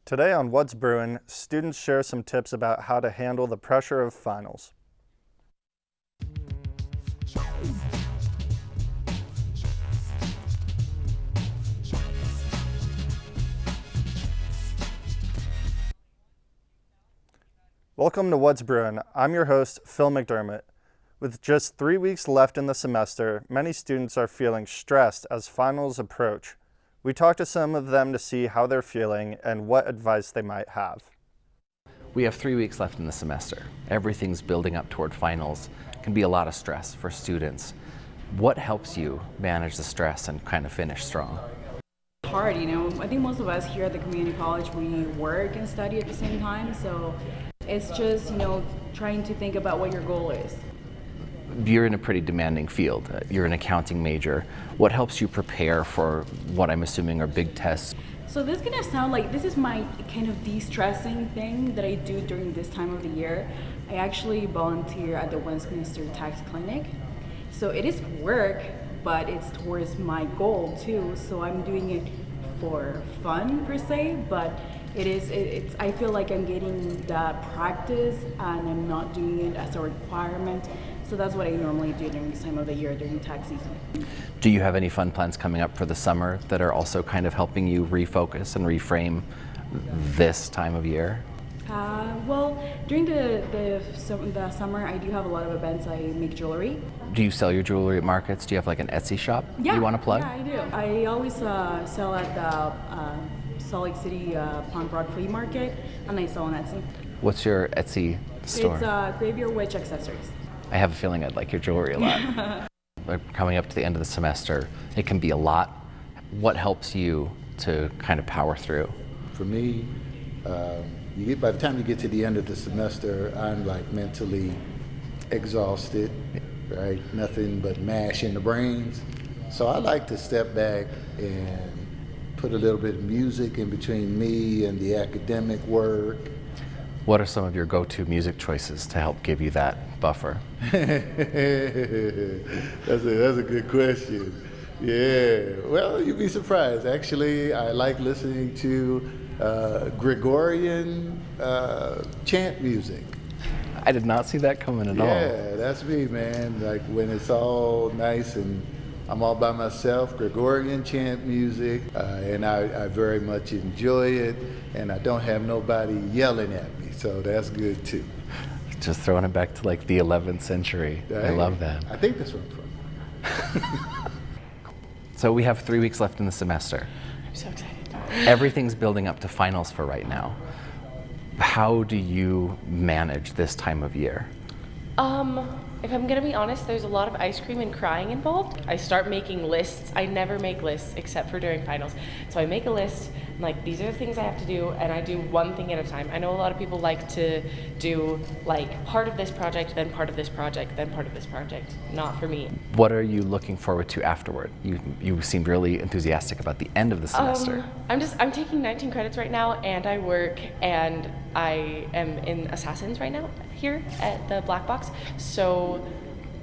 Today on What's Bruin, students share some tips about how to handle the pressure of finals. Welcome to What's Bruin. I'm your host, Phil McDermott. With just 3 weeks left in the semester, many students are feeling stressed as finals approach. We talked to some of them to see how they're feeling and what advice they might have. We have 3 weeks left in the semester. Everything's building up toward finals. It can be a lot of stress for students. What helps you manage the stress and kind of finish strong? Hard, I think most of us here at the community college, we work and study at the same time, so it's just, trying to think about what your goal is. You're in a pretty demanding field. You're an accounting major. What helps you prepare for what I'm assuming are big tests? So this is gonna sound like this is my kind of de-stressing thing that I do during this time of the year. I actually volunteer at the Westminster Tax Clinic. So it is work, but it's towards my goal too. So I'm doing it for fun per se, but it's I feel like I'm getting that practice and I'm not doing it as a requirement. So that's what I normally do during this time of the year, during tax season. Do you have any fun plans coming up for the summer that are also kind of helping you refocus and reframe this time of year? Well, during the summer, I do have a lot of events. I make jewelry. Do you sell your jewelry at markets? Do you have like an Etsy shop you want to plug? Yeah, I do. I always sell at the Salt Lake City Punk Rock Flea Market, and I sell on Etsy. What's your Etsy store? It's Graveyard Witch Accessories. I have a feeling I'd like your jewelry a lot. We're coming up to the end of the semester. It can be a lot. What helps you to kind of power through? For me, by the time you get to the end of the semester, I'm like mentally exhausted, right? Nothing but mash in the brains. So I like to step back and put a little bit of music in between me and the academic work. What are some of your go-to music choices to help give you that buffer? That's a good question. Yeah, well, you'd be surprised. Actually, I like listening to Gregorian chant music. I did not see that coming at all. Yeah, that's me, man. Like when it's all nice and I'm all by myself, Gregorian chant music, and I very much enjoy it, and I don't have nobody yelling at me, so that's good too. Just throwing it back to like the 11th century. I love that. I think that's where I'm from. So we have 3 weeks left in the semester. I'm so excited. Everything's building up to finals for right now. How do you manage this time of year? If I'm gonna be honest, there's a lot of ice cream and crying involved. I start making lists. I never make lists except for during finals. So I make a list, and like these are the things I have to do, and I do one thing at a time. I know a lot of people like to do like part of this project, then part of this project, then part of this project. Not for me. What are you looking forward to afterward? You seemed really enthusiastic about the end of the semester. I'm taking 19 credits right now, and I work, and I am in Assassins right now here at the Black Box. So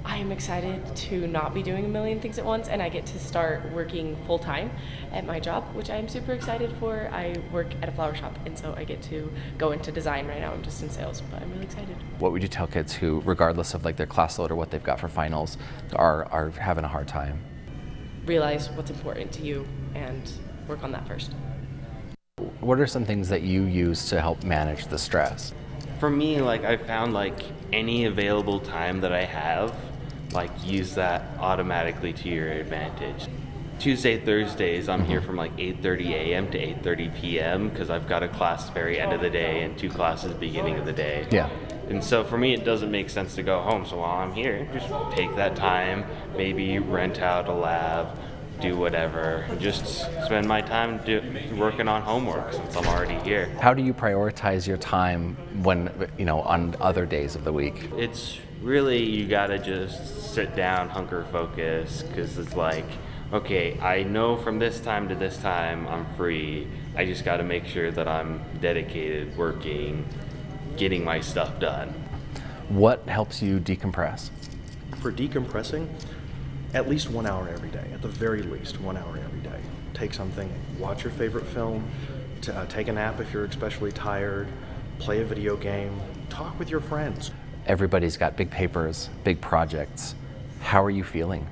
I am excited to not be doing a million things at once, and I get to start working full time at my job, which I am super excited for. I work at a flower shop, and so I get to go into design right now. I'm just in sales, but I'm really excited. What would you tell kids who, regardless of like their class load or what they've got for finals, are having a hard time? Realize what's important to you and work on that first. What are some things that you use to help manage the stress? For me, I found any available time that I have, use that automatically to your advantage. Tuesday, Thursdays, I'm here from 8:30 a.m. to 8:30 p.m. because I've got a class very end of the day and 2 classes beginning of the day. Yeah. And so for me, it doesn't make sense to go home. So while I'm here, just take that time, maybe rent out a lab, do whatever, just spend my time working on homework since I'm already here. How do you prioritize your time when, on other days of the week? It's really, you gotta just sit down, hunker focus, because it's okay, I know from this time to this time I'm free. I just gotta make sure that I'm dedicated, working, getting my stuff done. What helps you decompress? For decompressing, at least 1 hour every day, at the very least 1 hour every day. Take something, watch your favorite film, Take a nap if you're especially tired, play a video game, talk with your friends. Everybody's got big papers, big projects. How are you feeling?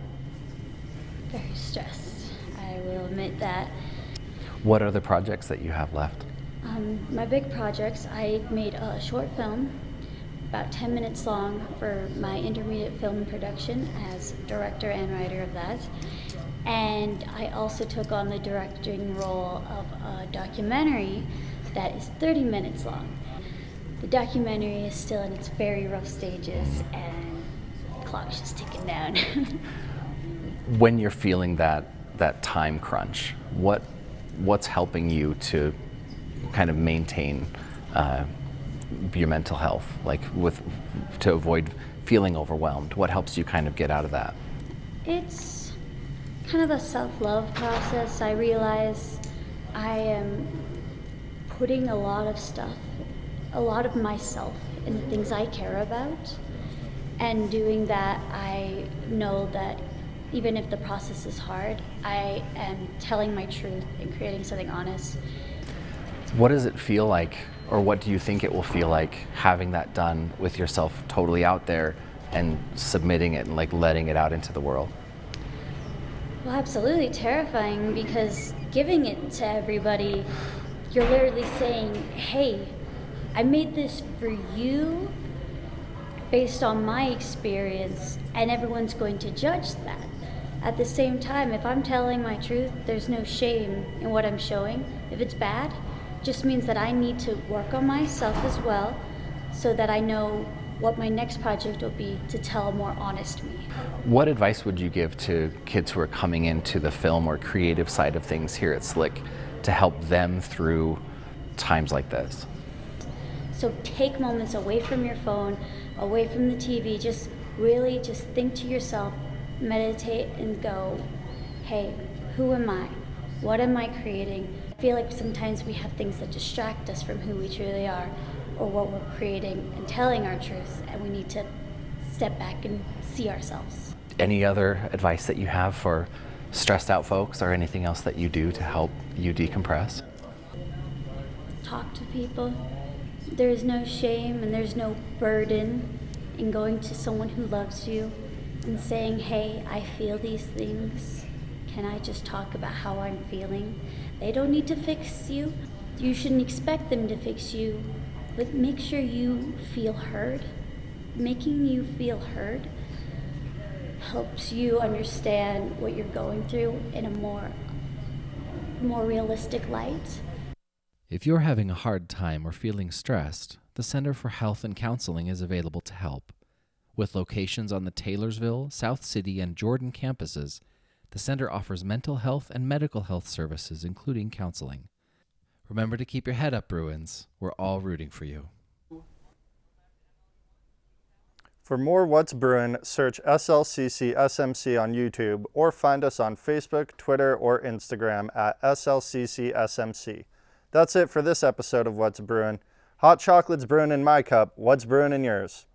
Very stressed. I will admit that. What are the projects that you have left? My big projects, I made a short film, about 10 minutes long, for my intermediate film production as director and writer of that. And I also took on the directing role of a documentary that is 30 minutes long. The documentary is still in its very rough stages, and the clock's just ticking down. When you're feeling that time crunch, what's helping you to kind of maintain your mental health, to avoid feeling overwhelmed? What helps you kind of get out of that? It's kind of a self-love process. I realize I am putting a lot of myself in the things I care about, and doing that, I know that even if the process is hard, I am telling my truth and creating something honest. What does it feel like, or what do you think it will feel like, having that done with yourself totally out there and submitting it and letting it out into the world? Well, absolutely terrifying, because giving it to everybody, you're literally saying, hey, I made this for you based on my experience, and everyone's going to judge that. At the same time, if I'm telling my truth, there's no shame in what I'm showing. If it's bad, it just means that I need to work on myself as well, so that I know what my next project will be to tell a more honest me. What advice would you give to kids who are coming into the film or creative side of things here at Slick to help them through times like this? So take moments away from your phone, away from the TV, just think to yourself, meditate and go, hey, who am I? What am I creating? I feel like sometimes we have things that distract us from who we truly are, or what we're creating and telling our truths, and we need to step back and see ourselves. Any other advice that you have for stressed out folks, or anything else that you do to help you decompress? Talk to people. There's no shame and there's no burden in going to someone who loves you and saying, hey, I feel these things. Can I just talk about how I'm feeling? They don't need to fix you. You shouldn't expect them to fix you, but make sure you feel heard. Making you feel heard helps you understand what you're going through in a more realistic light. If you're having a hard time or feeling stressed, the Center for Health and Counseling is available to help. With locations on the Taylorsville, South City, and Jordan campuses, the center offers mental health and medical health services, including counseling. Remember to keep your head up, Bruins. We're all rooting for you. For more What's Bruin, search SLCC SMC on YouTube or find us on Facebook, Twitter, or Instagram at SLCC SMC. That's it for this episode of What's Bruin. Hot chocolate's brewing in my cup. What's brewing in yours?